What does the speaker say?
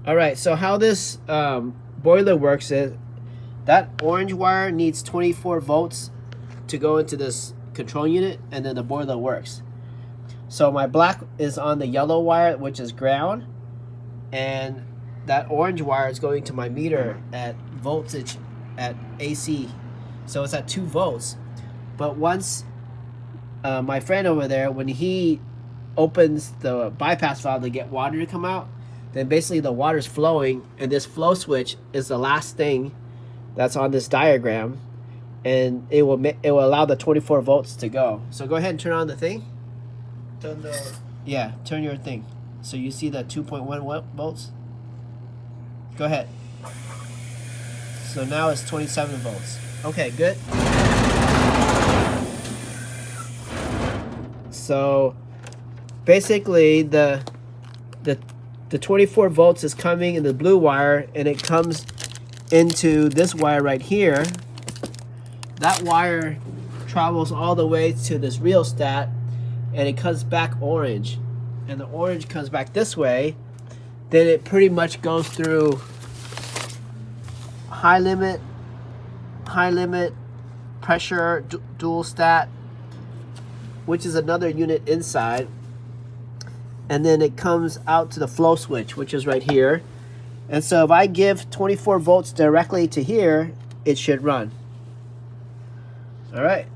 All right, so how this boiler works is that orange wire needs 24 volts to go into this control unit, and then the boiler works. So my black is on the yellow wire, which is ground, and that orange wire is going to my meter at voltage at AC. So it's at 2 volts. But once my friend over there, when he opens the bypass valve to get water to come out, then basically the water's flowing, and this flow switch is the last thing that's on this diagram, and it will allow the 24 volts to go. So go ahead and turn on the thing. Turn Turn your thing. So you see the 2.1 volts? Go ahead. So now it's 27 volts. Okay, good. So basically the 24 volts is coming in the blue wire, and it comes into this wire right here. That wire travels all the way to this rheostat, and it comes back orange, and the orange comes back this way. Then it pretty much goes through high limit, pressure, dual stat, which is another unit inside, and then it comes out to the flow switch, which is right here. And so if I give 24 volts directly to here, it should run. All right.